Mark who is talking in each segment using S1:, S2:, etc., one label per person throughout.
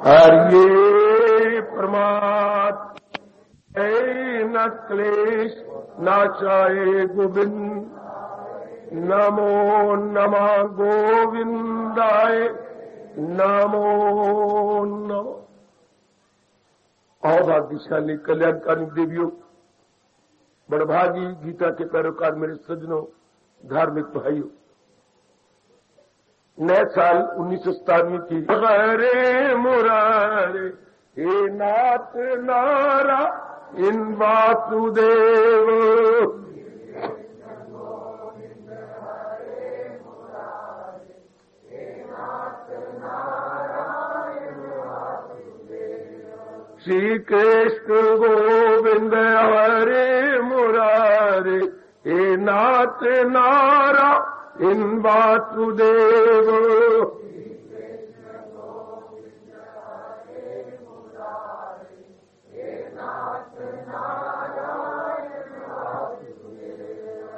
S1: हरिये परमात्मा न क्लेश नाशाय गोविंद नमो नमः गोविंदाय नमो नमः। आओ भाग्यशाली कल्याणकारी देवियों, बड़भागी गीता के पैरोकार मेरे सज्जनों, धार्मिक भाइयों, नए साल 1997 की हरे मुरारे हे नाथ नारा इन वासुदेव श्री कृष्ण गोविंद हरे मुरारे हे नाथ नारा इन वासुदेव।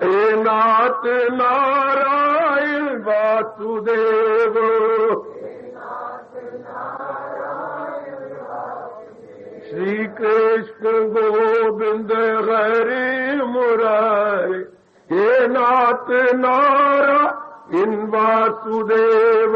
S1: हे नाथ नारायण वासुदेव। श्री कृष्ण गोविंद हरे मुरारे हे नाथ नारा इन वासुदेव।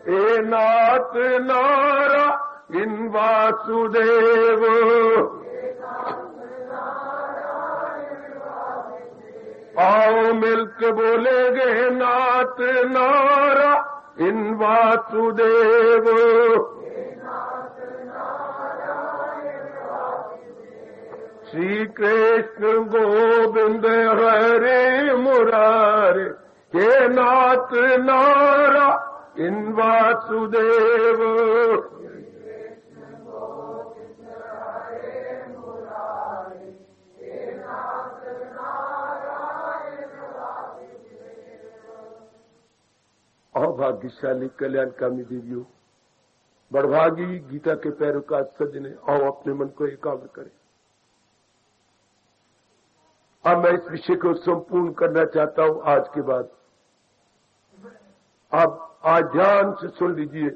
S1: हे नाथ नारा इन वासुदेव। आओ मिलके बोलेंगे नाथ नारा इन वासुदेव। श्री कृष्ण गोविंद हरे मुरारे हे नाथ नारा इन वासुदेव। भाग्यशाली कल्याणकामी देवियों, बड़भागी गीता के पैरोकार सज्जने, आओ अपने मन को एकाग्र करें। अब मैं इस विषय को संपूर्ण करना चाहता हूं आज के बाद। आप आज ध्यान से सुन लीजिए।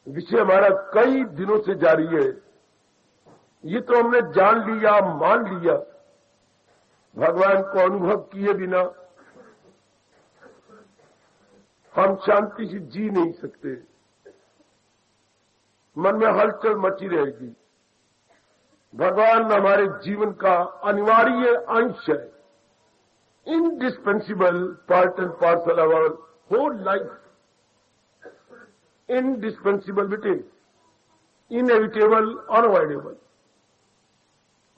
S1: विषय हमारा कई दिनों से जारी है। ये तो हमने जान लिया, मान लिया, भगवान को अनुभव किए बिना हम शांति से जी नहीं सकते। मन में हलचल मची रहेगी। भगवान हमारे जीवन का अनिवार्य अंश है, indispensable part and parcel of our whole life. Indispensable it is, inevitable, unavoidable,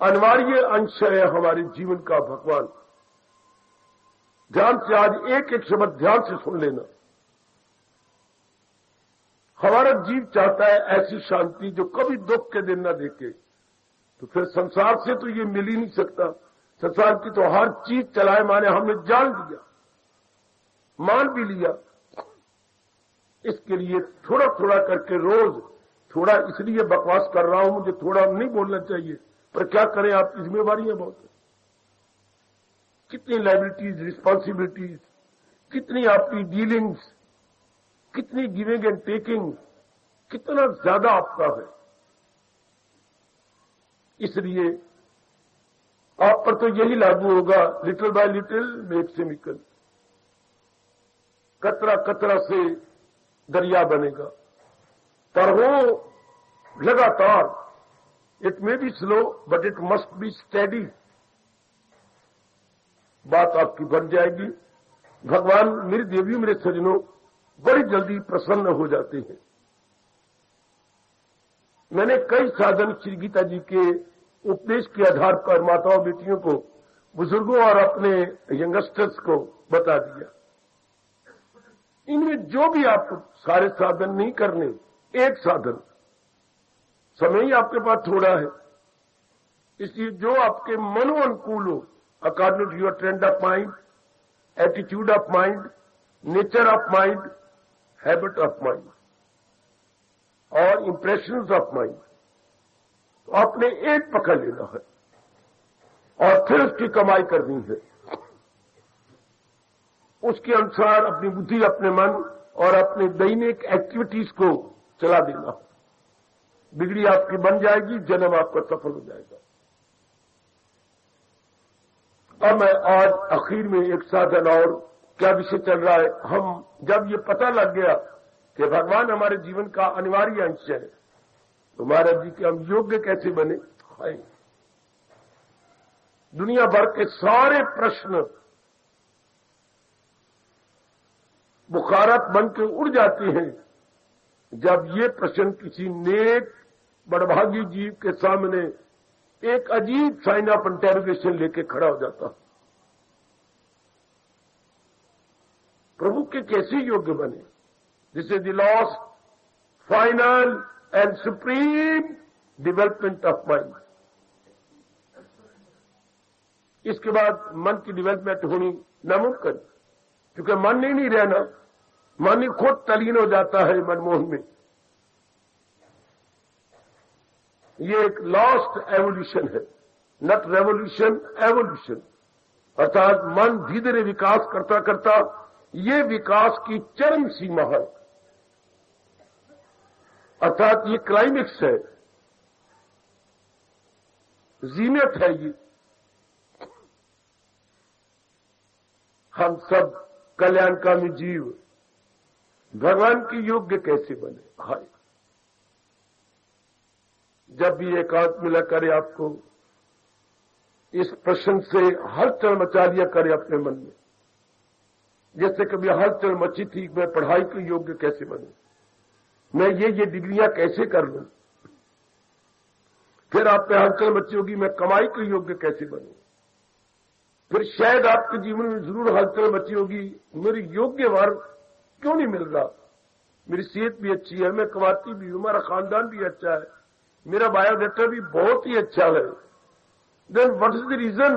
S1: अनिवार्य अंश है हमारे जीवन का भगवान। ध्यान से आज एक एक शब्द ध्यान से सुन लेना। हमारा जीव चाहता है ऐसी शांति जो कभी दुख के दिन न देखे। तो फिर संसार से तो ये मिल ही नहीं सकता। संसार की तो हर चीज चलाए माने हमने जान लिया, मान भी लिया। इसके लिए थोड़ा थोड़ा करके रोज, थोड़ा इसलिए बकवास कर रहा हूं, मुझे थोड़ा नहीं बोलना चाहिए, पर क्या करें, आपकी जिम्मेवारियां बहुत है। कितनी लायबिलिटीज, रिस्पॉन्सिबिलिटीज, कितनी आपकी डीलिंग्स, कितनी गिविंग एंड टेकिंग, कितना ज्यादा आपका है। इसलिए आप पर तो यही लागू होगा, little by little makes a mickle. कतरा कतरा से दरिया बनेगा, पर हो लगातार। It may be slow but it must be steady. बात आपकी बन जाएगी। भगवान, मेरी देवी, मेरे सज्जनों, बड़ी जल्दी प्रसन्न हो जाते हैं। मैंने कई साधन श्री गीता जी के उपदेश के आधार पर माताओं बेटियों को, बुजुर्गों और अपने यंगस्टर्स को बता दिया। इनमें जो भी आप सारे साधन नहीं करने, एक साधन, समय ही आपके पास थोड़ा है, इसलिए जो आपके मनो अनुकूल हो, according to your trend of mind, attitude of mind, nature of mind, habit of mind और इंप्रेशंस ऑफ माइंड, तो तो आपने एक पकड़ लेना है और फिर उसकी कमाई करनी है। उसके अनुसार अपनी बुद्धि, अपने मन और अपने दैनिक एक्टिविटीज को चला देना। बिगड़ी आपकी बन जाएगी, जन्म आपका सफल हो जाएगा। अब मैं आज आखिर में एक साधन और क्या विषय चल रहा है, हम जब ये पता लग गया कि भगवान हमारे जीवन का अनिवार्य अंश है, तो महाराज जी के हम योग्य कैसे बने। हाय, दुनिया भर के सारे प्रश्न बुखारत बन के उड़ जाते हैं जब ये प्रश्न किसी नेक बड़भागी जीव के सामने एक अजीब साइन ऑफ इंटेरोगेशन लेके खड़ा हो जाता। प्रभु के कैसे योग्य बने। This is the last final and supreme development of mind. इसके बाद मन की डेवलपमेंट होनी नामुमकिन, क्योंकि मन ही नहीं रहना, मन ही खुद तलीन हो जाता है मनमोहन में। ये एक लॉस्ट एवोल्यूशन है, नॉट रेवोल्यूशन, एवोल्यूशन। अर्थात मन धीरे धीरे विकास करता करता ये विकास की चरम सीमा है, अर्थात ये क्लाइमेक्स है, जीनत है ये। हम सब कल्याणकामी जीव भगवान के योग्य कैसे बने। हाय, जब भी एकांत मिला करे आपको इस प्रश्न से हलचल मचा लिया करे अपने मन में, जैसे कभी हलचल मची थी, मैं पढ़ाई के योग्य कैसे बनूं, मैं ये डिग्रियां कैसे कर लूं। फिर आप पे हलचल मची होगी, मैं कमाई के योग्य कैसे बनूं। फिर शायद आपके जीवन में जरूर हलचल मची होगी, मेरी योग्य वर्ग क्यों नहीं मिल रहा, मेरी सेहत भी अच्छी है, मैं कमाती भी हूं, हमारा खानदान भी अच्छा है, मेरा बायोडाटा भी बहुत ही अच्छा है। Then what is the reason.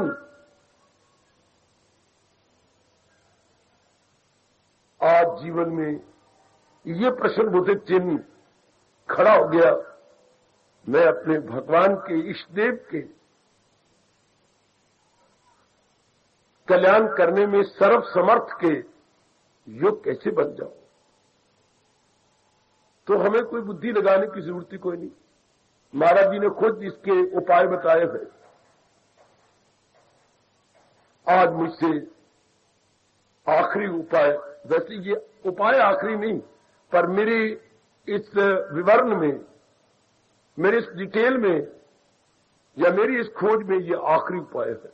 S1: आज जीवन में ये प्रश्न बोधक चिन्ह खड़ा हो गया। मैं अपने भगवान के, इष्टदेव के कल्याण करने में सर्वसमर्थ के योग कैसे बन जाऊं। तो हमें कोई बुद्धि लगाने की जरूरत ही कोई नहीं। महाराज जी ने खुद इसके उपाय बताए हैं। आज मुझसे आखिरी उपाय, वैसे ये उपाय आखिरी नहीं, पर मेरे इस विवरण में, मेरे इस डिटेल में या मेरी इस खोज में ये आखिरी उपाय है।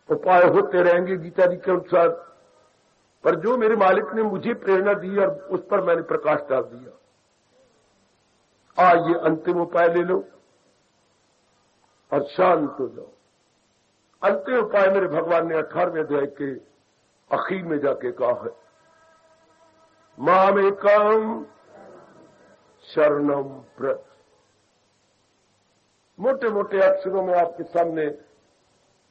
S1: उपाय होते रहेंगे गीता जी के अनुसार, पर जो मेरे मालिक ने मुझे प्रेरणा दी और उस पर मैंने प्रकाश डाल दिया। आज ये अंतिम उपाय ले लो और शांत हो जाओ। अंतिम उपाय मेरे भगवान ने 18वें अध्याय के आखिर में जाके कहा है, मामेकम शरणम व्रज। मोटे मोटे अक्षरों में आपके सामने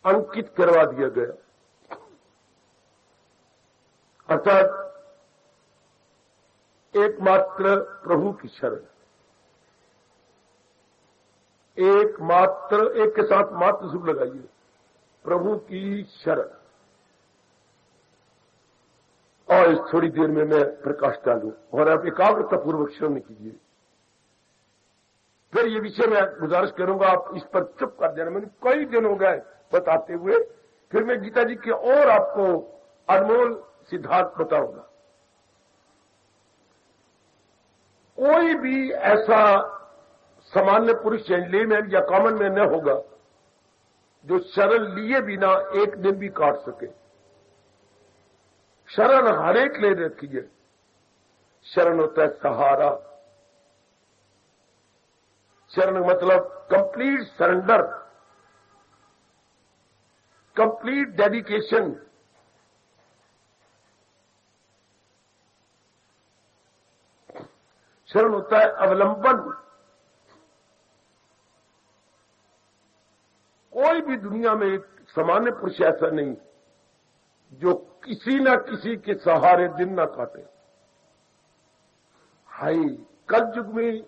S1: अंकित करवा दिया गया। अर्थात एकमात्र प्रभु की शरण, एकमात्र, एक के साथ मात्र शुभ लगाइए, प्रभु की शरण। और इस थोड़ी देर में मैं प्रकाश डालूं और आप एकाग्रता पूर्वक श्रवण कीजिए। फिर ये विषय मैं गुजारिश करूंगा, आप इस पर चुप कर देना। मैंने कई दिन हो गए बताते हुए, फिर मैं गीता जी के और आपको अनमोल सिद्धांत बताऊंगा। कोई भी ऐसा सामान्य पुरुष या लेमैन या कॉमन मैन न होगा जो शरण लिए बिना एक दिन भी काट सके। शरण हर एक ले रखी है। शरण होता है सहारा। शरण मतलब कंप्लीट सरेंडर, कंप्लीट डेडिकेशन। शरण होता है अवलंबन। कोई भी दुनिया में एक सामान्य पुरुष ऐसा नहीं जो किसी न किसी के सहारे दिन न काटे। हाय, कल युग में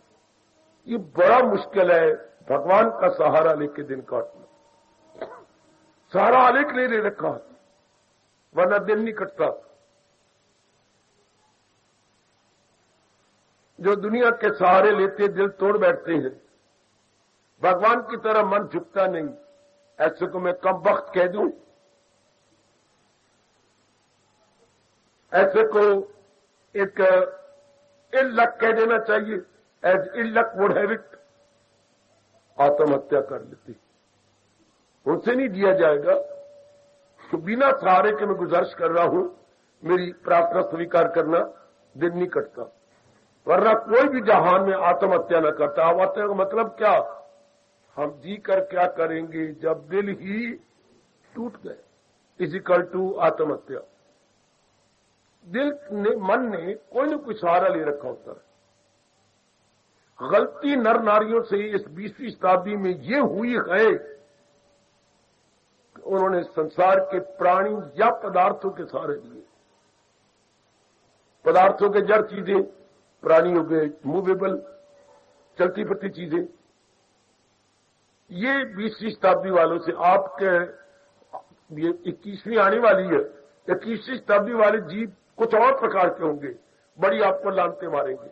S1: ये बड़ा मुश्किल है भगवान का सहारा लेके दिन काटना। सहारा अनेक ले रखा वरना दिन नहीं कटता। जो दुनिया के सहारे लेते दिल तोड़ बैठते हैं, भगवान की तरह मन झुकता नहीं। ऐसे को मैं कम वक्त कह दूं, ऐसे को एक इल लक कह देना चाहिए, as ill luck would have it, आत्महत्या कर लेती। उनसे नहीं दिया जाएगा। तो बिना सहारे के मैं गुजारिश कर रहा हूं, मेरी प्रार्थना स्वीकार करना, दिन नहीं कटता। वरना कोई भी जहान में आत्महत्या न करता। आत्महत्या का मतलब क्या? हम जी कर क्या करेंगे जब दिल ही टूट गए, इजिकल टू आत्महत्या। दिल ने, मन ने कोई न कोई सहारा ले रखा होता है। गलती नर नारियों से इस 20वीं शताब्दी में ये हुई है कि उन्होंने संसार के प्राणी या पदार्थों के सहारे लिए। पदार्थों के जड़ चीजें, प्राणी हो गए मूवेबल, चलती फिरती चीजें। ये 20वीं शताब्दी वालों से आपके, ये 21वीं आने वाली है, 21वीं शताब्दी वाले जीव कुछ और प्रकार के होंगे, बड़ी आपको लानते मारेंगे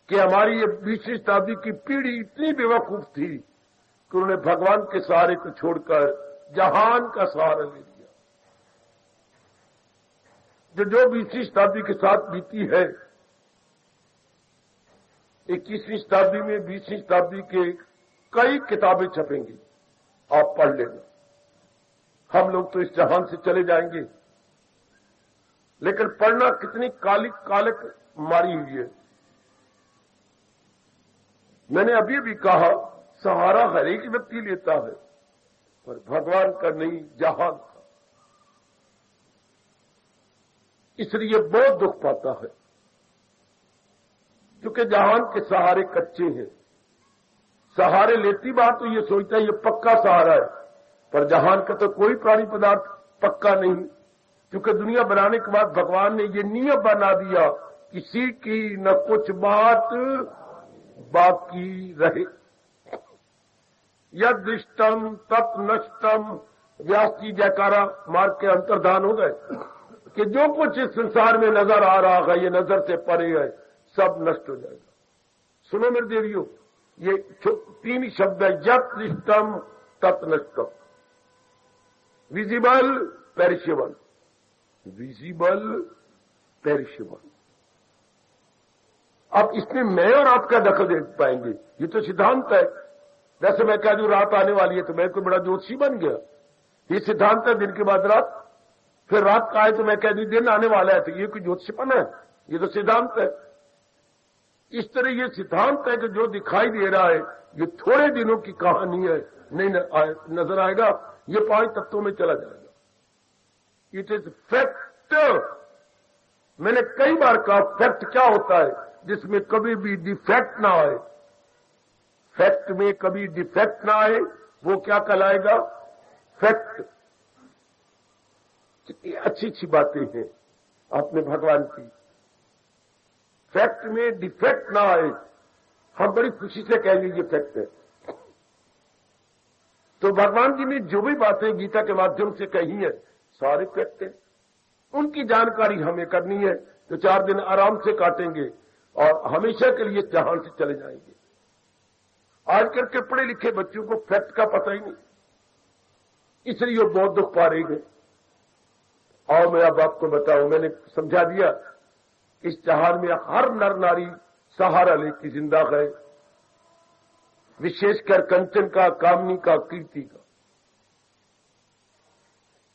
S1: कि हमारी ये 20वीं शताब्दी की पीढ़ी इतनी बेवकूफ थी कि उन्होंने भगवान के सहारे को छोड़कर जहान का सहारा ले लिया। जो 20वीं शताब्दी के साथ बीती है, 21वीं शताब्दी में 20वीं शताब्दी के कई किताबें छपेंगी, आप पढ़ लेना। हम लोग तो इस जहान से चले जाएंगे, लेकिन पढ़ना कितनी कालिक मारी हुई है। मैंने अभी भी कहा, सहारा हर एक व्यक्ति लेता है, पर भगवान का नहीं, जहान का। इसलिए बहुत दुख पाता है, क्योंकि जहान के सहारे कच्चे हैं। सहारे लेती बात तो ये सोचता है ये पक्का सहारा है, पर जहान का तो कोई प्राणी पदार्थ पक्का नहीं, क्योंकि दुनिया बनाने के बाद भगवान ने ये नियम बना दिया, किसी की न कुछ बात बाकी रहे। यद दृष्टम तत् नष्टम, व्यास जी जयकारा मार के अंतर्धान हो गए कि जो कुछ इस संसार में नजर आ रहा है, ये नजर से परे है, सब नष्ट हो जाएगा। सुनो मेरे देवियों, ये 3 शब्द है, यत् दृष्टम तत् नष्टम। Visible, perishable, visible, perishable. अब इसमें मैं और आप क्या दखल दे पाएंगे? ये तो सिद्धांत है। वैसे मैं कह दूं रात आने वाली है तो मैं कोई बड़ा ज्योतिषी बन गया। ये सिद्धांत है, दिन के बाद रात, फिर रात का आए तो मैं कह दूं दिन आने वाला है, तो ये कोई ज्योतिषपन है? ये तो सिद्धांत है। इस तरह ये सिद्धांत है कि जो दिखाई दे रहा है ये थोड़े दिनों की कहानी है, नहीं नजर आएगा, ये 5 तत्वों में चला जाएगा। It is fact. मैंने कई बार कहा, फैक्ट क्या होता है? जिसमें कभी भी डिफेक्ट ना आए। फैक्ट में कभी डिफेक्ट ना आए, वो क्या कहलाएगा? फैक्ट। कितनी अच्छी अच्छी बातें हैं आपने भगवान की। फैक्ट में डिफेक्ट ना आए, हम बड़ी खुशी से कहेंगे ये फैक्ट है। तो भगवान जी ने जो भी बातें गीता के माध्यम से कही है, सारे फैक्ट हैं। उनकी जानकारी हमें करनी है तो 4 दिन आराम से काटेंगे और हमेशा के लिए जहान से चले जाएंगे। आजकल के पढ़े लिखे बच्चों को फैक्ट का पता ही नहीं, इसलिए वो बहुत दुख पा रही है। और मैं अब आपको बताऊं, मैंने समझा दिया, इस जहान में हर नर नारी सहारा लेके जिंदा है, विशेषकर कंचन का, कामनी का, कीर्ति का।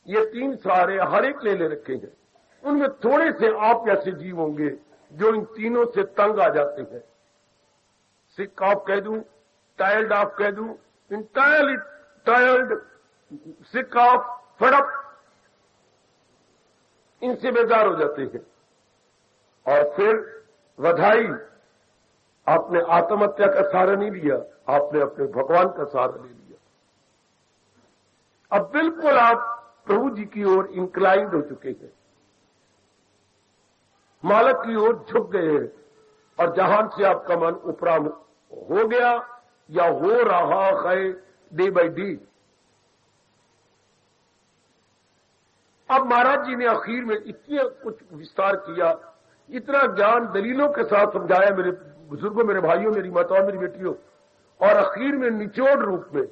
S1: ये 3 सहारे हर एक ले रखे हैं। उनमें थोड़े से आप ऐसे जीव होंगे जो इन तीनों से तंग आ जाते हैं। सिक ऑफ कह दूं, टायर्ड ऑफ कह दूं, entirely tired, sick of, fed up, इनसे बेजार हो जाते हैं। और फिर बधाई, आपने आत्महत्या का सहारा नहीं लिया, आपने अपने भगवान का सहारा ले लिया। अब बिल्कुल आप प्रभु जी की ओर इंक्लाइंड हो चुके हैं, मालक की ओर झुक गए हैं। और जहान से आपका मन उपराम हो गया या हो रहा है डे बाई डे। अब महाराज जी ने आखिर में इतने कुछ विस्तार किया, इतना ज्ञान दलीलों के साथ समझाया मेरे बुजुर्गों, मेरे भाइयों, मेरी माताओं, मेरी बेटियों, और आखिर में निचोड़ रूप में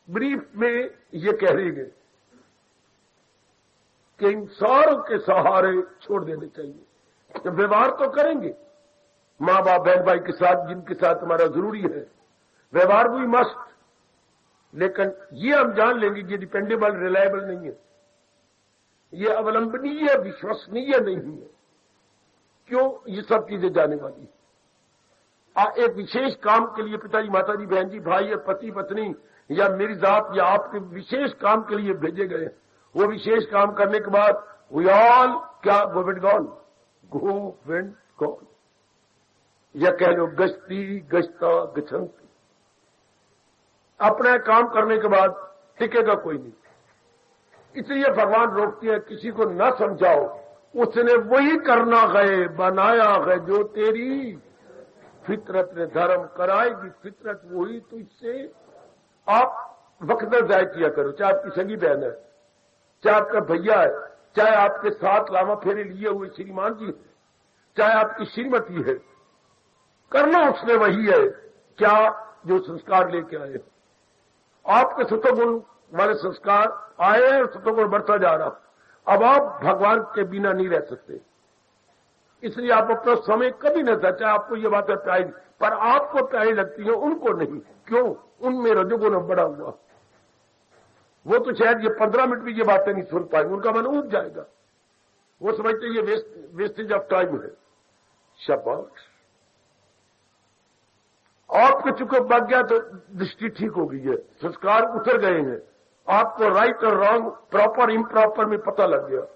S1: ब्रीफ में ये कह रहे गए कि इन सारों के सहारे छोड़ देने चाहिए। व्यवहार तो करेंगे मां बाप बहन भाई के साथ, जिनके साथ हमारा जरूरी है, व्यवहार भी मस्ट, लेकिन ये हम जान लेंगे कि डिपेंडेबल, रिलायबल नहीं है, ये अवलंबनीय, विश्वसनीय नहीं है। क्यों? ये सब चीजें जाने वाली है। एक विशेष काम के लिए पिताजी, माताजी, बहन जी, भाई या पति पत्नी या मेरी जात या आपके विशेष काम के लिए भेजे गए। वो विशेष काम करने के बाद वी ऑल क्या go with gone, go with gone, या कह लो गश्ती गश्ता गछंती। अपना काम करने के बाद टिकेगा कोई नहीं। इसलिए भगवान रोकते हैं किसी को न समझाओ, उसने वही करना है, बनाया है जो तेरी फितरत ने धर्म कराएगी। फितरत वही, तो इससे आप वक्त जाय किया करो, चाहे आपकी सगी बहन है, चाहे आपका भैया है, चाहे आपके साथ लामा फेरे लिए हुए श्रीमान जी, चाहे आपकी श्रीमती है, करना उसने वही है क्या जो संस्कार लेके आए। आपके सतोगुण वाले संस्कार आए हैं, सतोगुण बढ़ता जा रहा। अब आप भगवान के बिना नहीं रह सकते, इसलिए आप अपना समय कभी न था, चाहे आपको ये बात प्यारी, पर आपको प्यारी लगती है, उनको नहीं। क्यों? उनमें रजोगुण बड़ा हुआ, वो तो शायद ये 15 मिनट भी ये बातें नहीं सुन पाएंगे, उनका मन उब जाएगा, वो समझते ये वेस्टेज ऑफ टाइम है। शाबाश, आपके चुके भाग गया तो दृष्टि ठीक हो गई है, संस्कार उतर गए हैं, आपको राइट और रॉन्ग, प्रॉपर इम्प्रॉपर में पता लग गया।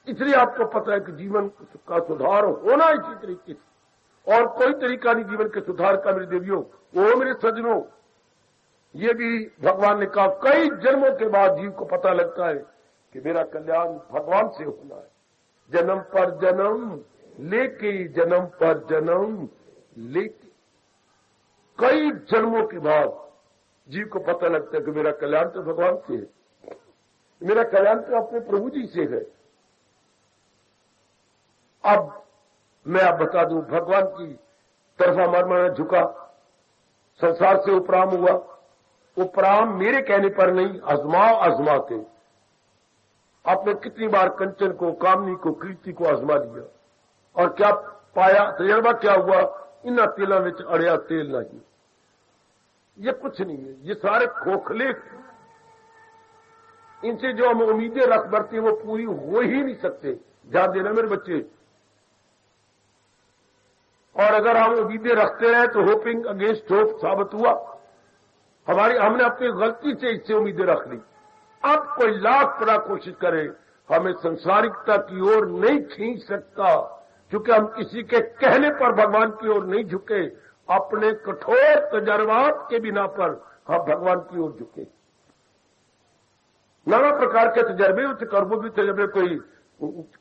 S1: इसलिए आपको पता है कि जीवन का सुधार होना इसी तरीके से, और कोई तरीका नहीं जीवन के सुधार का। मेरे देवियों, वो मेरे सज्जनों, ये भी भगवान ने कहा, कई जन्मों के बाद जीव को पता लगता है कि मेरा कल्याण भगवान से होना है। जन्म पर जन्म लेके, जन्म पर जन्म लेके, कई जन्मों के बाद जीव को पता लगता है कि मेरा कल्याण तो भगवान से है, मेरा कल्याण तो अपने प्रभु जी से है। अब मैं आप बता दूं, भगवान की तरफ हमारा मन झुका, संसार से उपराम हुआ। उपराम मेरे कहने पर नहीं, आजमा के आपने कितनी बार कंचन को, कामनी को, कीर्ति को आजमा लिया, और क्या पाया? तजर्बा क्या हुआ? इन्ना तेलों में अड़िया तेल नहीं। ये कुछ नहीं है, ये सारे खोखले, इनसे जो हम उम्मीदें रख बरते वो पूरी हो ही नहीं सकते। ध्यान देना मेरे बच्चे, और अगर हम उम्मीदें रखते रहे तो होपिंग अगेंस्ट होप साबित हुआ। हमने अपनी गलती से इससे उम्मीदें रख ली। अब कोई लाख बड़ा कोशिश करे, हमें संसारिकता की ओर नहीं खींच सकता, क्योंकि हम किसी के कहने पर भगवान की ओर नहीं झुके, अपने कठोर तजर्बात के बिना पर हम भगवान की ओर झुके। नाना प्रकार के तजर्बे, उस कर्मों भी तजर्बे, कोई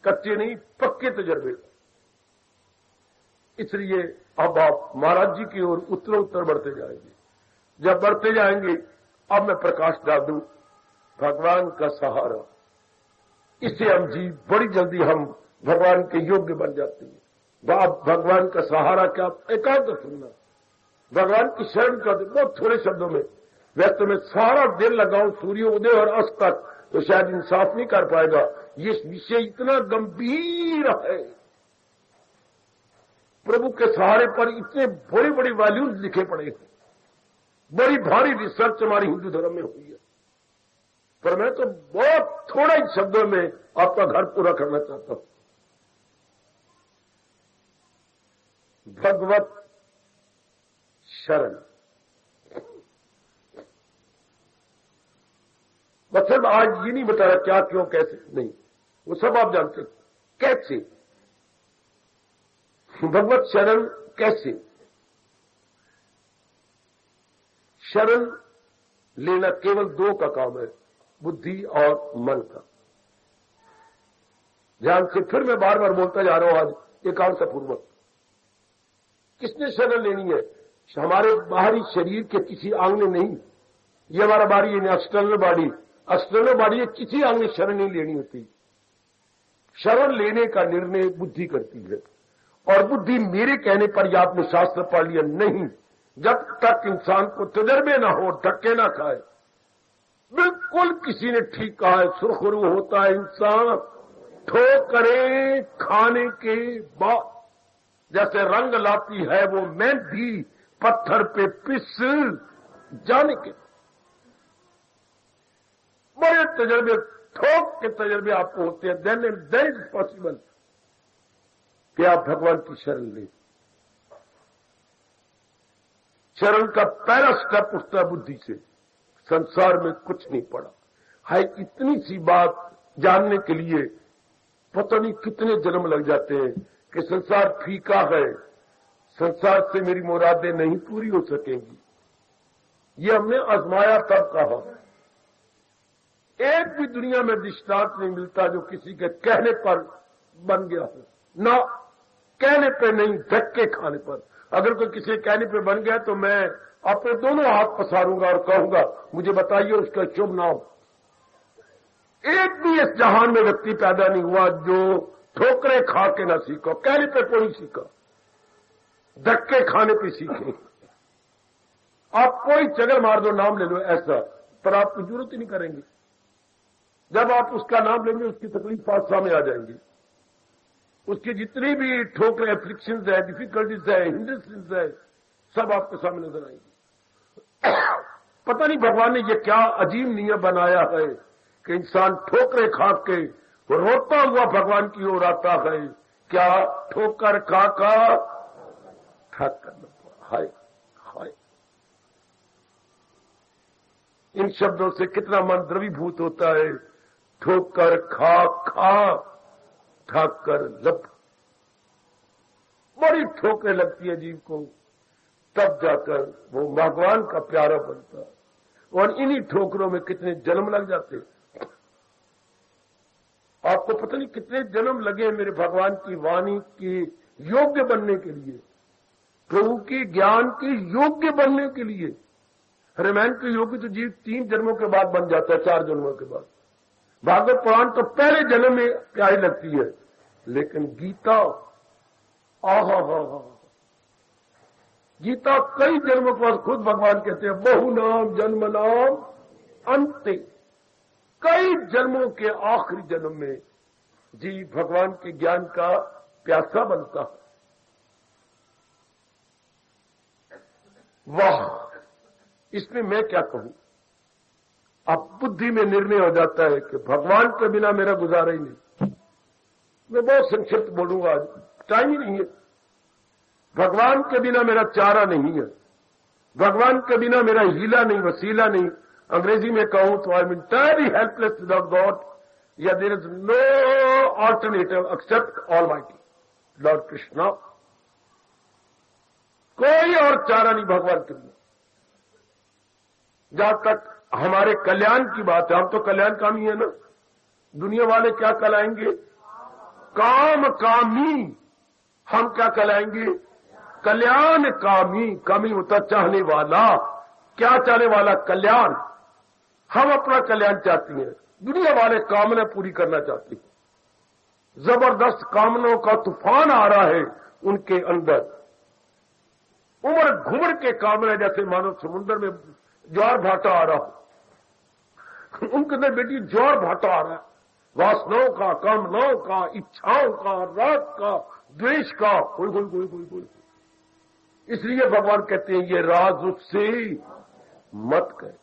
S1: कच्चे नहीं, पक्के तजर्बे। इसलिए अब आप महाराज जी की ओर उत्तर बढ़ते जाएंगे। जब बढ़ते जाएंगे, अब मैं प्रकाश डाल दूं भगवान का सहारा, इससे हम जी बड़ी जल्दी हम भगवान के योग्य बन जाते हैं। भगवान का सहारा क्या? एकांत सुनना, भगवान की शरण कर दे, बहुत थोड़े शब्दों में। वैसे तो मैं सारा दिन लगाऊं सूर्योदय और अस्त तक, तो शायद इंसाफ नहीं कर पाएगा। ये विषय इतना गंभीर है, प्रभु के सहारे पर इतने बड़े बड़े वैल्यूज लिखे पड़े हैं, बड़ी भारी रिसर्च हमारी हिंदू धर्म में हुई है, पर मैं तो बहुत थोड़े ही शब्दों में आपका घर पूरा करना चाहता हूं। भगवत शरण, बस सिर्फ आज ये नहीं बता रहा क्या, क्यों, कैसे, नहीं, वो सब आप जानते हैं। कैसे भगवत शरण, कैसे शरण लेना? केवल दो का काम है, बुद्धि और मन का। ध्यान से फिर मैं बार बार बोलता जा रहा हूं, आज एकांतपूर्वक। किसने शरण लेनी है? हमारे बाहरी शरीर के किसी अंग ने नहीं। ये हमारा बारी है, एक्सटर्नल बॉडी, एक्सटर्नल बॉडी है, किसी अंग ने शरण नहीं लेनी होती। शरण लेने का निर्णय बुद्धि करती है, और बुद्धि मेरे कहने पर या आपने शास्त्र पढ़ लिया नहीं, जब तक इंसान को तजर्बे ना हो, धक्के ना खाए। बिल्कुल किसी ने ठीक कहा है, सुरखरू होता है इंसान ठोकरें खाने के बाद। जैसे रंग लाती है वो मेहंदी पत्थर पे पिस जाने के। बड़े तजर्बे, ठोक के तजर्बे आपको होते हैं। देन इज पॉसिबल कि आप भगवान की शरण लें। शरण का पहला स्टेप उठता है बुद्धि से। संसार में कुछ नहीं पड़ा है, इतनी सी बात जानने के लिए पता नहीं कितने जन्म लग जाते हैं कि संसार फीका है, संसार से मेरी मुरादें नहीं पूरी हो सकेंगी। ये हमने आजमाया तब कहा। एक भी दुनिया में दृष्टांत नहीं मिलता जो किसी के कहने पर बन गया हो, ना कहने पे नहीं, धक्के खाने पर। अगर कोई किसी कहने पे बन गया तो मैं अपने दोनों हाथ पसारूंगा और कहूंगा मुझे बताइए उसका शुभ नाम। एक भी इस जहान में व्यक्ति पैदा नहीं हुआ जो ठोकरें खा के ना सीखा, कहने पे कोई सीखा, धक्के खाने पे सीखे। आप कोई चगल मार दो, नाम ले लो ऐसा, पर आपकी जरूरत ही नहीं करेंगे। जब आप उसका नाम लेंगे उसकी तकलीफ पास सामने आ जाएंगी। उसकी जितनी भी ठोकरें, एफ्लिक्शंस है, डिफिकल्टीज है, हिंड्रेंसेस है, सब आपके सामने नजर आएंगी। पता नहीं भगवान ने ये क्या अजीब नियम बनाया है कि इंसान ठोकरें खा के रोता हुआ भगवान की ओर आता है। क्या ठोकर खा का ठक करना। हाय हाय, इन शब्दों से कितना मन द्रवीभूत होता है। ठोकर खा खा ठाकर लब। बड़ी ठोकरें लगती है जीव को, तब जाकर वो भगवान का प्यारा बनता है। और इन्हीं ठोकरों में कितने जन्म लग जाते। आपको पता नहीं कितने जन्म लगे मेरे भगवान की वाणी के योग्य बनने के लिए, प्रभु के ज्ञान के योग्य बनने के लिए। रामायण के योग्य तो जीव 3 जन्मों के बाद बन जाता है, 4 जन्मों के बाद। भागवत पुराण तो पहले जन्म में प्यारी लगती है, लेकिन गीता आहा, गीता कई जन्मों के बाद खुद भगवान कहते हैं बहु नाम जन्म नाम अंते। कई जन्मों के आखिरी जन्म में जी भगवान के ज्ञान का प्यासा बनता है। वाह, इसमें मैं क्या कहूं। अब बुद्धि में निर्णय हो जाता है कि भगवान के बिना मेरा गुजारा ही नहीं। मैं बहुत संक्षिप्त बोलूंगा, आज टाइम ही नहीं है। भगवान के बिना मेरा चारा नहीं है, भगवान के बिना मेरा हीला नहीं, वसीला नहीं। अंग्रेजी में कहूं तो I am entirely helpless without God, या there is no alternative except almighty Lord Krishna. कोई और चारा नहीं भगवान के बिना। जहां तक हमारे कल्याण की बात है, हम तो कल्याणकामी है ना। दुनिया वाले क्या कहलाएंगे? काम कामी। हम क्या कहलाएंगे? कल्याण कामी। कामी होता चाहने वाला। क्या चाहने वाला? कल्याण। हम अपना कल्याण चाहते हैं, दुनिया वाले कामना पूरी करना चाहते हैं। जबरदस्त कामनाओं का तूफान आ रहा है उनके अंदर। उम्र घुमड़ के कामना, जैसे मानो समुद्र में ज्वार भाटा आ रहा हो, उनके अंदर बेटी ज्वार भाटा आ रहा है। वासनाओं का, कामनाओं का, इच्छाओं का, राग का, द्वेष का, कोई। इसलिए भगवान कहते हैं ये राज उससे मत कर।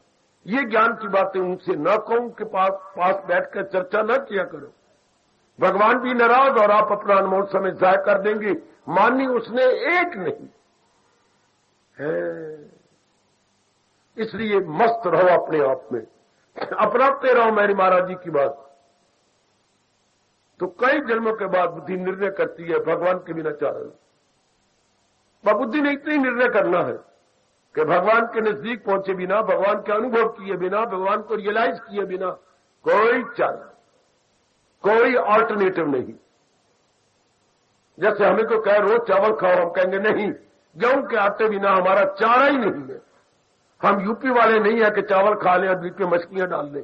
S1: ये ज्ञान की बातें उनसे न कहूं के पास बैठकर चर्चा न किया करो। भगवान भी नाराज और आप अपना अनमोल समय जाया कर देंगे। माननी उसने एक नहीं है। इसलिए मस्त रहो अपने आप में, अपनाते रहो मेरी महाराज जी की बात। तो कई जन्मों के बाद बुद्धि निर्णय करती है भगवान के बिना चारण। बुद्धि ने इतना ही निर्णय करना है कि भगवान के नजदीक पहुंचे बिना, भगवान के अनुभव किए बिना, भगवान को रियलाइज किए बिना कोई चारा, कोई ऑल्टरनेटिव नहीं। जैसे हमें को कहे रोज चावल खाओ, हम कहेंगे नहीं, गेहूं के आटे बिना हमारा चारा ही नहीं है। हम यूपी वाले नहीं है कि चावल खा लें और बीच में मछलियां डाल दें।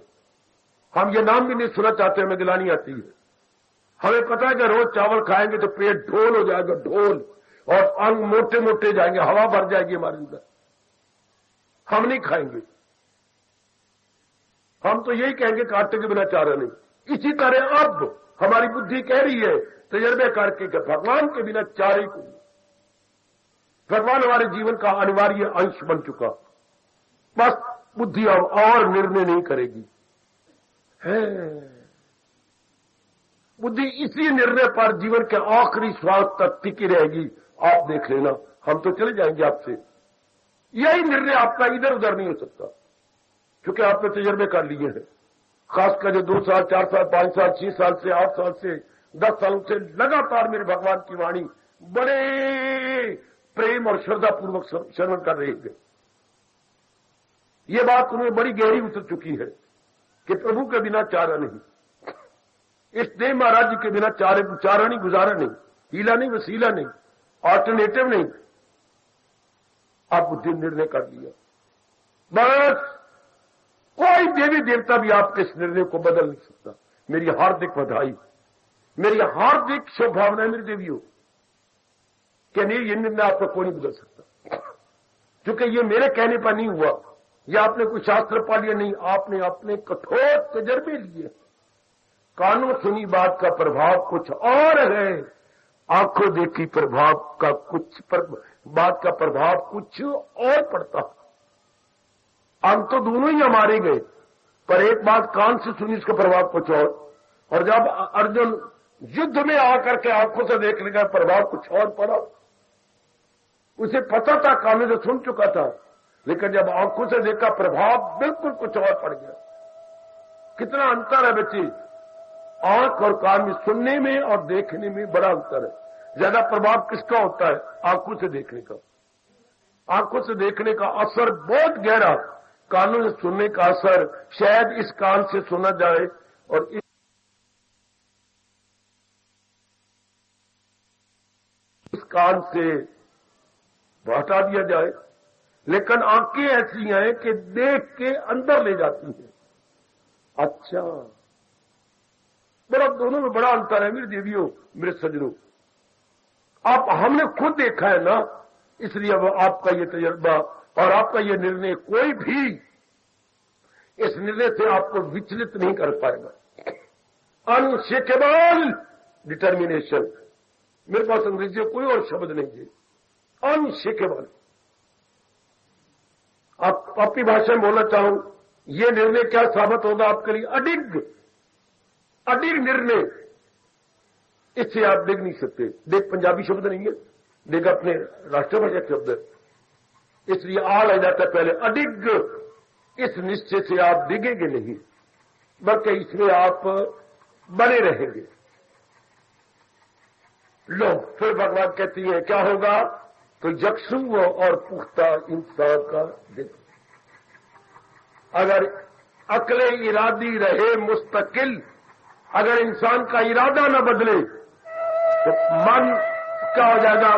S1: हम ये नाम भी नहीं सुना चाहते, हमें गिलानी आती है। हमें पता है कि रोज चावल खाएंगे तो पेट ढोल हो जाएगा, ढोल, और अंग मोटे मोटे जाएंगे, हवा भर जाएगी हमारे अंदर। हम नहीं खाएंगे, हम तो यही कहेंगे कि आटे के बिना चारा नहीं। इसी तरह अब हमारी बुद्धि कह रही है तजर्बे करके कि भगवान के बिना चारे को, भगवान हमारे जीवन का अनिवार्य अंश बन चुका। बस बुद्धि अब और निर्णय नहीं करेगी है। बुद्धि इसी निर्णय पर जीवन के आखिरी श्वास तक टिकी रहेगी। आप देख लेना, हम तो चले जाएंगे आपसे। यही निर्णय आपका इधर उधर नहीं हो सकता, क्योंकि आपने तजर्बे कर लिए हैं। खासकर जो 2 साल 4 साल 5 साल 6 साल से 8 साल से 10 सालों से लगातार मेरे भगवान की वाणी बड़े प्रेम और श्रद्धा पूर्वक श्रवण कर रहे थे। ये बात उन्हें बड़ी गहरी उतर चुकी है कि प्रभु के बिना चारा नहीं, इस देव महाराज के बिना चारा नहीं, गुजारा नहीं, हीला नहीं, वसीला नहीं, ऑल्टरनेटिव नहीं। आप बुद्धि निर्णय कर लिया। बस कोई देवी देवता भी आपके इस निर्णय को बदल नहीं सकता। मेरी हार्दिक बधाई, मेरी हार्दिक शुभकामनाएं मेरे देवियों, कि नहीं, ये निर्णय आपका कोई नहीं बदल सकता, क्योंकि ये मेरे कहने पर नहीं हुआ, या आपने कोई शास्त्र पा लिया नहीं, आपने अपने कठोर तजर्बे लिए। कानों सुनी बात का प्रभाव कुछ और है, आंखों देखी प्रभाव का बात का प्रभाव कुछ और पड़ता। हम तो दोनों ही हमारे गए, पर एक बात कान से सुनी, इसका प्रभाव कुछ और जब अर्जुन युद्ध में आकर के आंखों से देखने का प्रभाव कुछ और पड़ा। उसे पता था, कानों से सुन चुका था, लेकिन जब आंखों से देखा प्रभाव बिल्कुल कुछ और पड़ गया। कितना अंतर है बच्चे, आंख और कान में, सुनने में और देखने में बड़ा अंतर है। ज्यादा प्रभाव किसका होता है? आंखों से देखने का। आंखों से देखने का असर बहुत गहरा, कानों से सुनने का असर शायद इस कान से सुना जाए और इस कान से हटा दिया जाए, लेकिन आंखें ऐसी हैं कि देख के अंदर ले जाती हैं। अच्छा, बड़ा दोनों में बड़ा अंतर है मेरी देवियों, मेरे सज्जनों। आप हमने खुद देखा है ना, इसलिए अब आपका ये तजर्बा और आपका ये निर्णय, कोई भी इस निर्णय से आपको विचलित नहीं कर पाएगा। अनशेकेबल डिटर्मिनेशन, मेरे पास अंग्रेजी में कोई और शब्द नहीं है। अनशेकेबल, आप अपनी भाषा में बोलना चाहूं, ये निर्णय क्या साबित होगा आपके लिए? अडिग, अडिग निर्णय, इससे आप डिग नहीं सकते। डिग पंजाबी शब्द नहीं है, डिग अपने राष्ट्रभाषा शब्द है, इसलिए आ लग जाता है पहले। अडिग, इस निश्चय से आप डिगेंगे नहीं, बल्कि इसमें आप बने रहेंगे। लो, फिर भगवान कहती है क्या होगा? तो यक्षु और पुख्ता इंसान का दिन। अगर अकले इरादी रहे मुस्तकिल, अगर इंसान का इरादा न बदले तो मन क्या हो जाएगा?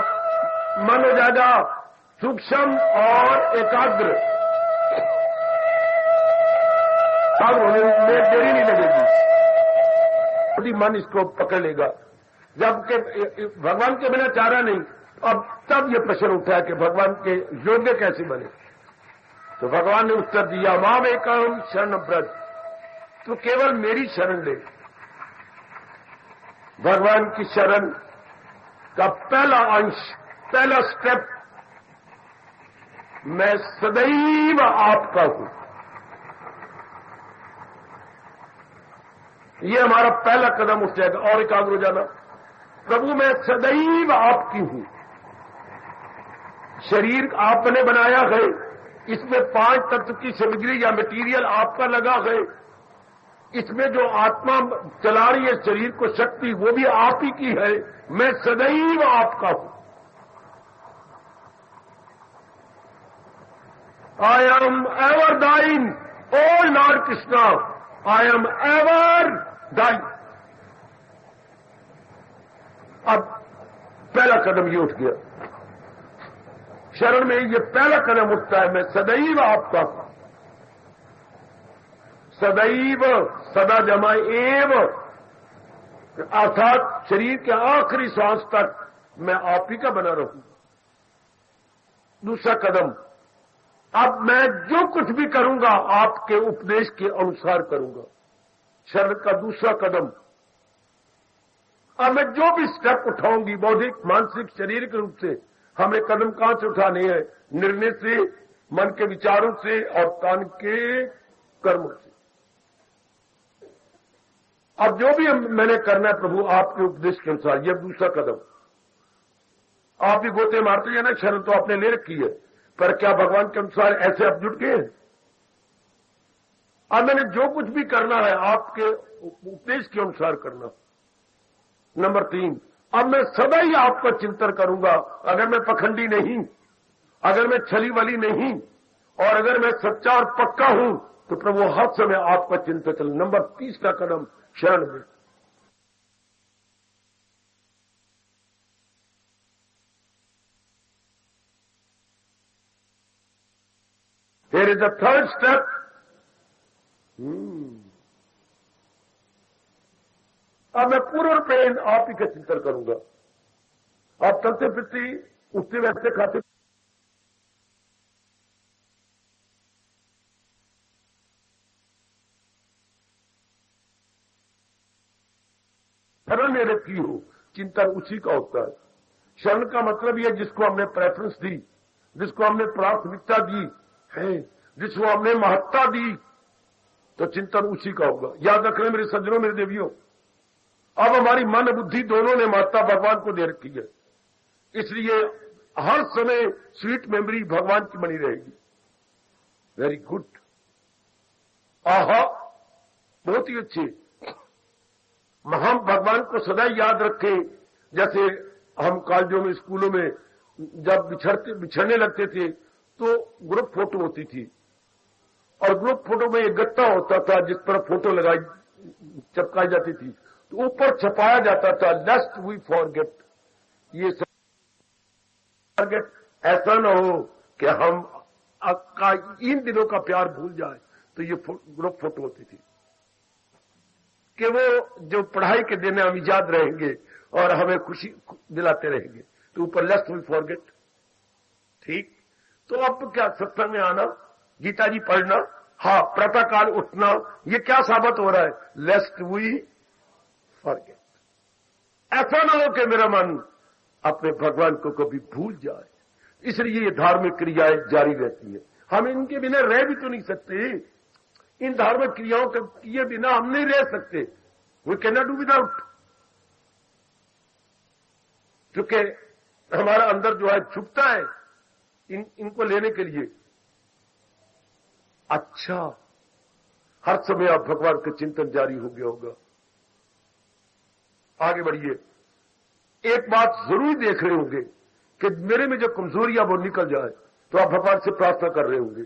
S1: मन हो जाएगा सूक्ष्म और एकाग्र, तब होने में देरी नहीं लगेगी, मन इसको पकड़ लेगा। जबकि भगवान के बिना चारा नहीं। अब तब ये प्रश्न उठा कि भगवान के योग्य कैसे बने? तो भगवान ने उत्तर दिया, माम एकम शरण ब्रज, तो केवल मेरी शरण ले। भगवान की शरण का पहला अंश, पहला स्टेप, मैं सदैव आपका हूं। ये हमारा पहला कदम उठ जाएगा और एकाग्र हो जाना। प्रभु मैं सदैव आपकी हूं। शरीर आपने बनाया है, इसमें 5 तत्व की सामग्री या मटेरियल आपका लगा है, इसमें जो आत्मा चला रही है शरीर को शक्ति, वो भी आप ही की है। मैं सदैव आपका हूं। आई am ever thine, O Lord Krishna, I am ever thine. अब पहला कदम ये उठ गया। शरण में ये पहला कदम उठता है, मैं सदैव आपका, सदैव सदा जमा एव, अर्थात शरीर के आखिरी सांस तक मैं आप ही का बना रहूंगा। दूसरा कदम, अब मैं जो कुछ भी करूंगा आपके उपदेश के अनुसार करूंगा। शरण का दूसरा कदम, अब मैं जो भी स्टेप उठाऊंगी बौद्धिक, मानसिक, शारीरिक रूप से, हमें कदम कहां से उठाने हैं? निर्णय से, मन के विचारों से और तन के कर्मों से। अब जो भी मैंने करना है प्रभु आपके उपदेश के अनुसार, यह दूसरा कदम। आप भी गोते मारते हैं ना, शरण तो आपने ले रखी है, पर क्या भगवान के अनुसार ऐसे आप जुट गए? अब मैंने जो कुछ भी करना है आपके उपदेश के अनुसार करना। नंबर 3, अब मैं सदा ही आपका चिंतन करूंगा। अगर मैं पखंडी नहीं, अगर मैं छली वली नहीं, और अगर मैं सच्चा और पक्का हूं, तो प्रभु हर समय आपका चिंतन चल। नंबर 30 का कदम शरण में। Here is the third step. अब मैं पूर्ण रूपेण आप ही का चिंतन करूंगा। आप चलते फिरते, उठते बैठते, खाते, शरण में रखी हो, चिंतन उसी का होता है। शरण का मतलब यह जिसको हमने प्रेफरेंस दी, जिसको हमने प्राथमिकता दी है, जिसको हमने महत्ता दी, तो चिंतन उसी का होगा। याद रखना मेरे सज्जनों, मेरे देवियों, अब हमारी मन बुद्धि दोनों ने महत्ता भगवान को दे रखी है, इसलिए हर समय स्वीट मेमोरी भगवान की बनी रहेगी। वेरी गुड, आहा, बहुत ही अच्छे। हम भगवान को सदा याद रखें। जैसे हम कॉलेजों में, स्कूलों में जब बिछड़ने लगते थे तो ग्रुप फोटो होती थी, और ग्रुप फोटो में एक गत्ता होता था जिस पर फोटो लगाई चिपकाई जाती थी, तो ऊपर छपाया जाता था लेस्ट वी फॉरगेट, ये फॉरगेट, ऐसा न हो कि हम इन दिनों का प्यार भूल जाए। तो ये ग्रुप फोटो होती थी कि वो जो पढ़ाई के दिन हम याद रहेंगे और हमें खुशी दिलाते रहेंगे। तो ऊपर लेस्ट वी फॉरगेट, ठीक। तो अब क्या सत्संग में आना, गीता जी पढ़ना, हाँ, प्रातःकाल उठना, ये क्या साबित हो रहा है? लेस्ट वी फॉरगेट। ऐसा ना हो कि मेरा मन अपने भगवान को कभी भूल जाए। इसलिए ये धार्मिक क्रियाएं जारी रहती है। हम इनके बिना रह भी तो नहीं सकते। इन धार्मिक क्रियाओं के किए बिना हम नहीं रह सकते। We can not do without, क्योंकि हमारा अंदर जो है छुपता है इनको लेने के लिए। अच्छा, हर समय आप भगवान का चिंतन जारी हो गया होगा। आगे बढ़िए। एक बात जरूर देख रहे होंगे कि मेरे में जो कमजोरियां वो निकल जाए, तो आप भगवान से प्रार्थना कर रहे होंगे।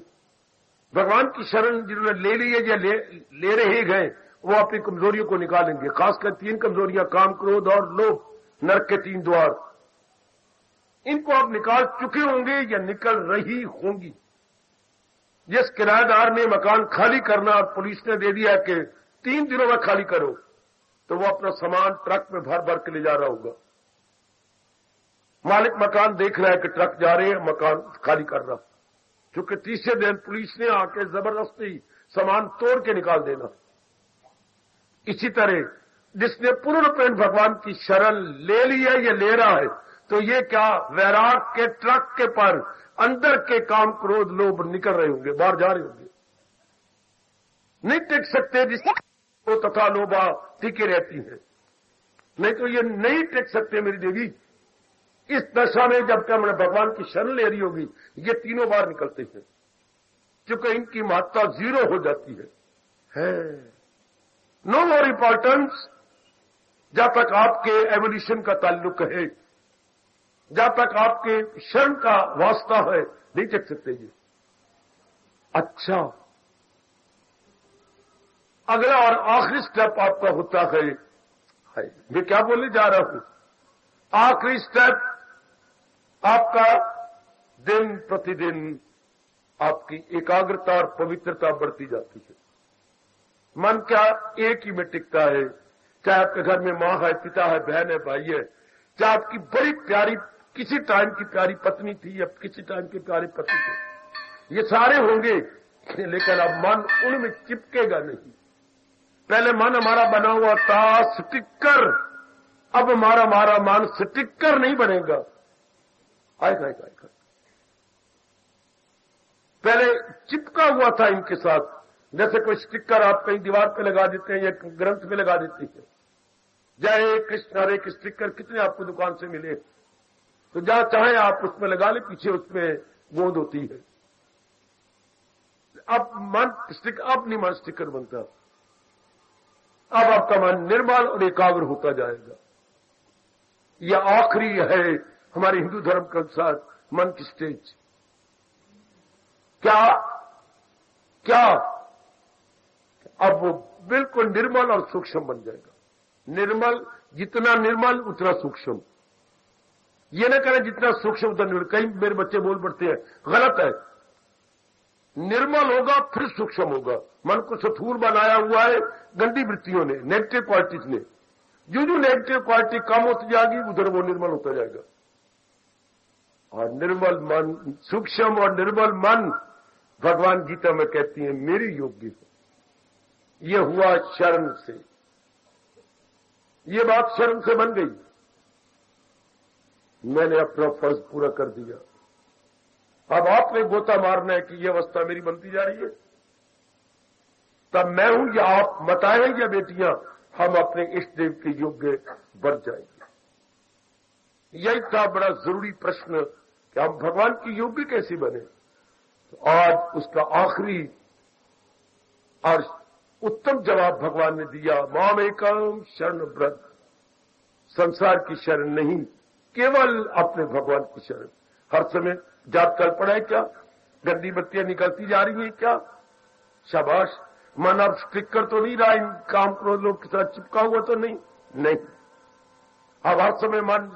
S1: भगवान की शरण जिन्होंने ले ली है या ले रहे गए, वो अपनी कमजोरियों को निकालेंगे। खासकर 3 कमजोरियां, काम, क्रोध और लोभ, नरक के 3 द्वार, इनको आप निकाल चुके होंगे या निकल रही होंगी। जिस किराएदार ने मकान खाली करना और पुलिस ने दे दिया कि 3 दिनों में खाली करो, तो वो अपना सामान ट्रक में भर भर के ले जा रहा होगा। मालिक मकान देख रहा है कि ट्रक जा रहे हैं, मकान खाली कर रहा, क्योंकि तीसरे दिन पुलिस ने आके जबरदस्ती सामान तोड़ के निकाल देना। इसी तरह जिसने पूर्ण रूपेण भगवान की शरण ले ली है या ले रहा है, तो ये क्या वैराग के ट्रक के पर अंदर के काम, क्रोध, लोभ निकल रहे होंगे, बाहर जा रहे होंगे। नहीं टिक सकते जिसको तथा लोभा टिके रहती है, नहीं तो ये नहीं टिक सकते मेरी देवी। इस दशा में जब तक हमने भगवान की शरण ले रही होगी, ये तीनों बार निकलते हैं, क्योंकि इनकी महत्ता 0 हो जाती है। नो मोर इंपॉर्टेंस। जब तक आपके एवोल्यूशन का ताल्लुक है, जब तक आपके शरण का वास्ता है, नहीं टिक सकते जी। अच्छा, अगला और आखिरी स्टेप आपका होता है, मैं क्या बोलने जा रहा हूं, आखिरी स्टेप, आपका दिन प्रतिदिन आपकी एकाग्रता और पवित्रता बढ़ती जाती है। मन क्या एक ही में टिकता है, चाहे आपके घर में मां है, पिता है, बहन है, भाई है, चाहे आपकी बड़ी प्यारी किसी टाइम की प्यारी पत्नी थी या किसी टाइम के प्यारे पति थे, ये सारे होंगे, लेकिन अब मन उनमें चिपकेगा नहीं। पहले मन हमारा बना हुआ था स्टिकर, अब हमारा मन स्टिकर नहीं बनेगा। आएगा। पहले चिपका हुआ था इनके साथ, जैसे कोई स्टिकर आप कहीं दीवार पे लगा देते हैं या ग्रंथ पे लगा देती है। जय कृष्ण हरे के स्टिकर कितने आपको दुकान से मिले, तो जहां चाहे आप उसमें लगा ले, पीछे उसमें गोंद होती है। अब नहीं मन स्टिकर बनता, अब आपका मन निर्मल और एकाग्र होता जाएगा। यह आखिरी है हमारे हिंदू धर्म के अनुसार मन की स्टेज। क्या अब वो बिल्कुल निर्मल और सूक्ष्म बन जाएगा। निर्मल, जितना निर्मल उतना सूक्ष्म। ये न करें जितना सूक्ष्म उतना निर्मल। कई मेरे बच्चे बोल पड़ते हैं, गलत है। निर्मल होगा फिर सूक्ष्म होगा। मन को स्थूल बनाया हुआ है गंदी वृत्तियों ने, नेगेटिव क्वालिटीज ने। जो नेगेटिव क्वालिटी कम होती जाएगी उधर वो निर्मल होता जाएगा। और निर्मल मन, सूक्ष्म और निर्मल मन, भगवान गीता में कहती है मेरी योग्य है। ये हुआ शरण से, ये बात शरण से बन गई। मैंने अपना फर्ज पूरा कर दिया, अब आपने गोता मारना है कि ये अवस्था मेरी बनती जा रही है। तब मैं हूं या आप, माताएं या बेटियां, हम अपने इष्ट देव के योग्य बन जाएंगे। यही था बड़ा जरूरी प्रश्न कि हम भगवान की योग्य कैसे बने। तो आज उसका आखिरी और उत्तम जवाब भगवान ने दिया, मामेकम शरण व्रत। संसार की शरण नहीं, केवल अपने भगवान की शरण। हर समय जात कल्पना है क्या, गंदी बत्तियां निकलती जा रही हैं क्या? शाबाश। मन अब स्टिकर तो नहीं रहा, इन काम क्रोध लोग के साथ चिपका हुआ तो नहीं। अब हर समय मन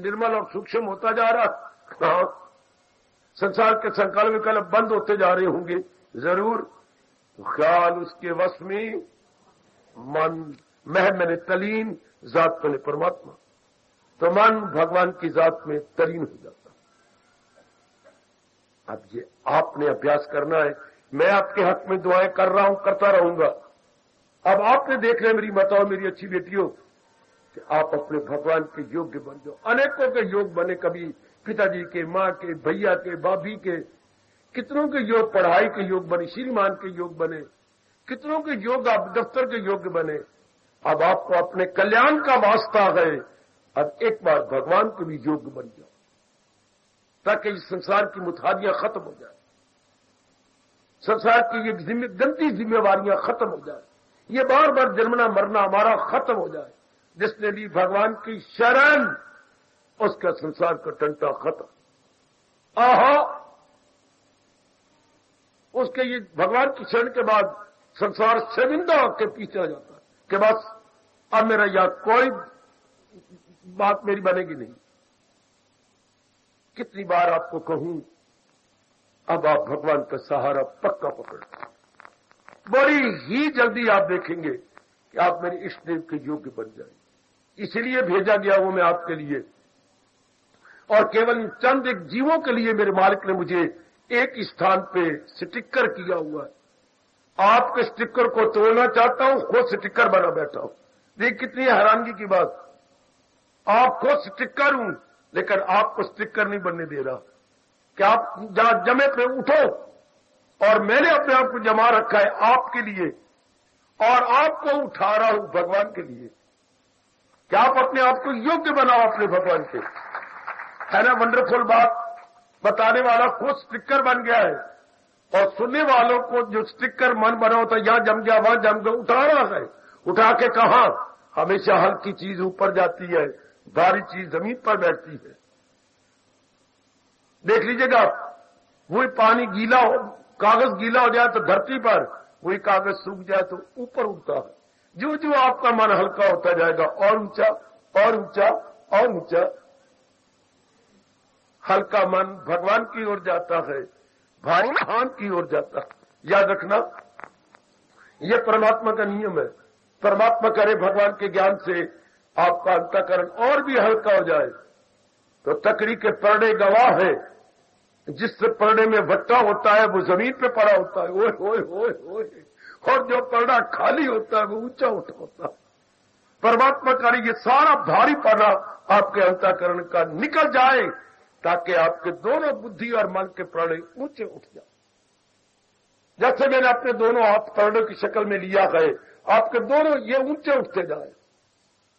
S1: निर्मल और सूक्ष्म होता जा रहा। हाँ, संसार के संकल्प विकल्प बंद होते जा रहे होंगे जरूर। ख्याल उसके वश में, मन मैंने तलीन, जात मैंने परमात्मा। तो मन भगवान की जात में तलीन हो जाता। अब ये आपने अभ्यास करना है। मैं आपके हक में दुआएं कर रहा हूं, करता रहूंगा। अब आपने देख लिया मेरी माताओं, मेरी अच्छी बेटियों, कि आप अपने भगवान के योग्य बन जाओ। अनेकों के योग बने, कभी पिताजी के, मां के, भैया के, भाभी के, कितनों के योग पढ़ाई के योग बने, श्रीमान के योग बने, कितनों के योग आप दफ्तर के योग्य बने। अब आपको अपने कल्याण का वास्ता है, अब एक बार भगवान के भी योग्य बन जाओ, ताकि इस संसार की मुठारियां खत्म हो जाए, संसार की ये गंदी जिम्मेवारियां खत्म हो जाए, ये बार बार जन्मना मरना हमारा खत्म हो जाए। जिसने ली भगवान की शरण, उसका संसार का टंटा खत्म। आहा, उसके ये भगवान की शरण के बाद संसार शर्मिंदा होकर पीछे आ जाता है कि बस अब मेरा यहां कोई बात मेरी बनेगी नहीं। कितनी बार आपको कहूं, अब आप भगवान का सहारा पक्का पकड़, बड़ी ही जल्दी आप देखेंगे कि आप मेरे इष्ट देव के योग्य बन जाएंगे। इसलिए भेजा गया वो मैं आपके लिए, और केवल इन चंद एक जीवों के लिए मेरे मालिक ने मुझे एक स्थान पे स्टिकर किया हुआ है। आपके स्टिकर को तोड़ना चाहता हूं, खुद स्टिकर बना बैठा हूं। देखिए कितनी हैरानगी की बात, आप खुद स्टिकर हूं, लेकिन आपको स्टिकर नहीं बनने दे रहा कि आप जहां जमे पे उठो, और मैंने अपने आप को जमा रखा है आपके लिए, और आपको उठा रहा हूं भगवान के लिए। क्या आप अपने आप को योग्य बनाओ अपने भगवान के। है ना वंडरफुल बात, बताने वाला खुद स्टिकर बन गया है, और सुनने वालों को जो स्टिकर मन बना होता है, यहां जम गया वहां जम गया, उठा रहा है। उठा के कहां? हमेशा हल्की चीज ऊपर जाती है, भारी चीज जमीन पर बैठती है। देख लीजिएगा, वही पानी गीला हो, कागज गीला हो जाए तो धरती पर, वही कागज सूख जाए तो ऊपर उठता है। जो जो आपका मन हल्का होता जाएगा, और ऊंचा और ऊंचा और नीचा। हल्का मन भगवान की ओर जाता है, भारी हान की ओर जाता है। याद रखना, यह परमात्मा का नियम है। परमात्मा करे भगवान के ज्ञान से आपका अंतःकरण और भी हल्का हो जाए तो तकड़ी के परड़े गवाह है। जिस परड़े में भट्टा होता है वो जमीन पे पड़ा होता है, ओए ओए ओए ओए, और जो परड़ा खाली होता है वो ऊंचा उठा होता है। परमात्मा का ये सारा भारी पड़ा आपके अंतःकरण का निकल जाए ताकि आपके दोनों बुद्धि और मन के परड़े ऊंचे उठ जाए। जैसे मैंने अपने दोनों हाथ परड़ों की शक्ल में लिया गए, आपके दोनों ये ऊंचे उठते जाए।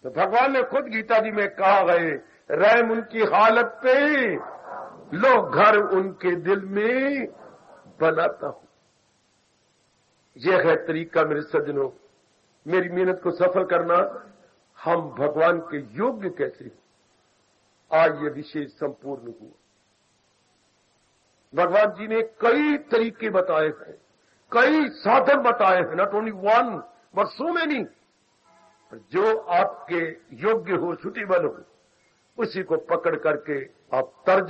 S1: तो भगवान ने खुद गीता जी में कहा गए, रहम उनकी हालत पे लो घर उनके दिल में बनाता हूं। यह है तरीका मेरे सज्जनों, मेरी मेहनत को सफल करना। हम भगवान के योग्य कैसे, आज ये विषय संपूर्ण हुआ। भगवान जी ने कई तरीके बताए हैं, कई साधन बताए हैं, not only one but so many. जो आपके योग्य हो, सुटेबल हो, उसी को पकड़ करके आप तर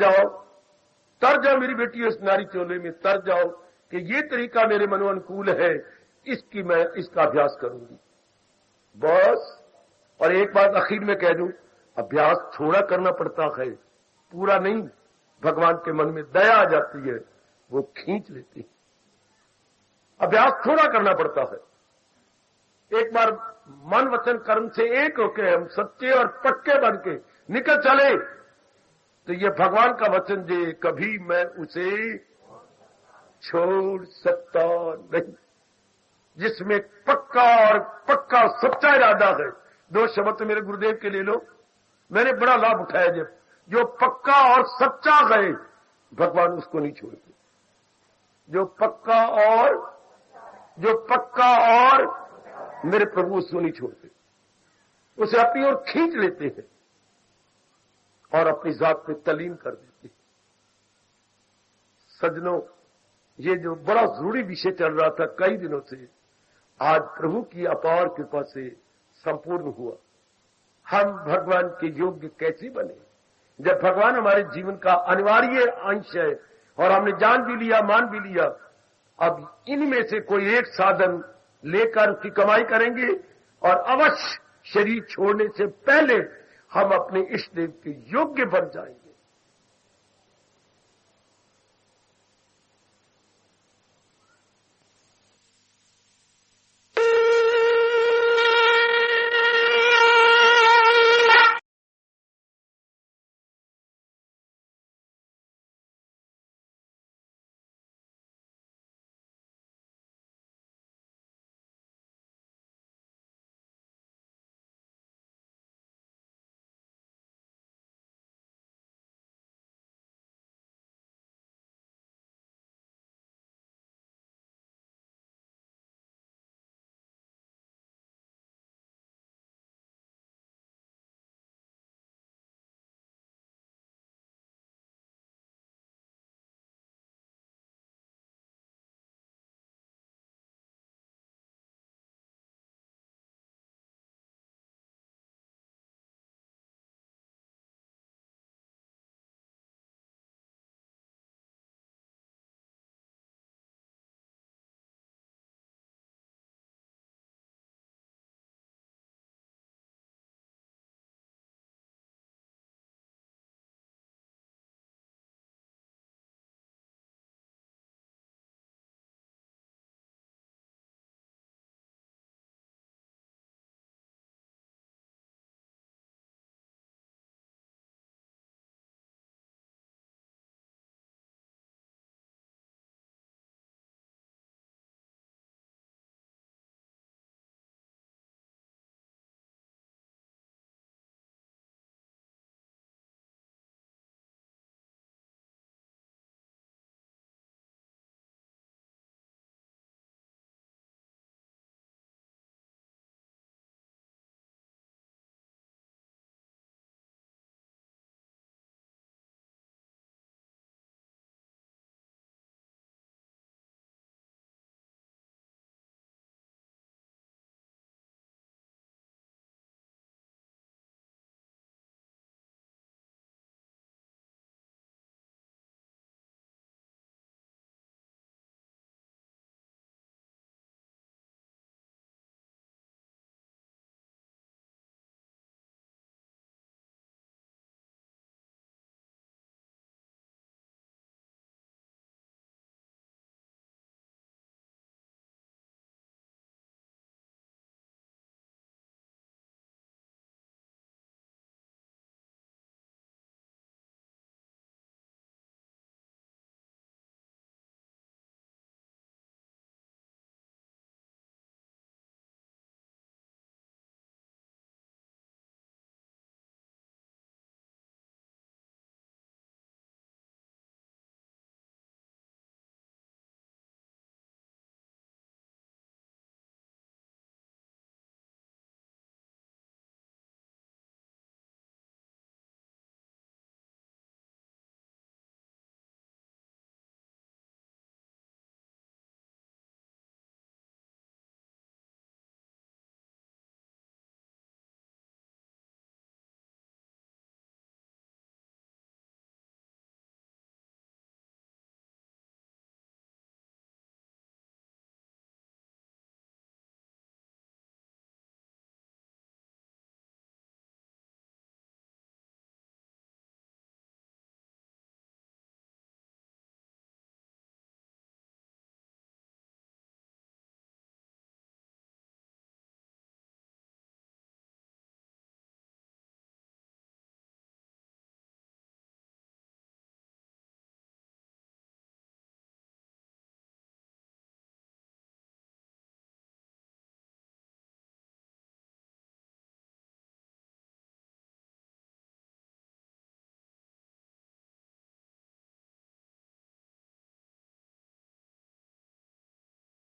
S1: जाओ मेरी बेटी, इस नारी चोले में तर जाओ कि ये तरीका मेरे मनोअनुकूल है, इसका अभ्यास करूंगी बस। और एक बात आखिर में कह दूं, अभ्यास थोड़ा करना पड़ता है, पूरा नहीं। भगवान के मन में दया आ जाती है, वो खींच लेती है। अभ्यास थोड़ा करना पड़ता है। एक बार मन वचन कर्म से एक होके हम सच्चे और पक्के बन के निकल चले तो ये भगवान का वचन जे कभी मैं उसे छोड़ सकता नहीं। जिसमें पक्का सच्चा इरादा है। दो शब्द तो मेरे गुरुदेव के ले लो, मैंने बड़ा लाभ उठाया। जब जो पक्का और सच्चा गए भगवान उसको नहीं छोड़ते। जो पक्का और मेरे प्रभु उसको नहीं छोड़ते, उसे अपनी ओर खींच लेते हैं और अपनी जात में तलीम कर देते हैं। सज्जनों, ये जो बड़ा जरूरी विषय चल रहा था कई दिनों से, आज प्रभु की अपार कृपा से संपूर्ण हुआ। हम भगवान के योग्य कैसे बने? जब भगवान हमारे जीवन का अनिवार्य अंश है और हमने जान भी लिया, मान भी लिया, अब इनमें से कोई एक साधन लेकर उसकी कमाई करेंगे और अवश्य शरीर छोड़ने से पहले हम अपने इष्ट देव के योग्य बन जाएंगे।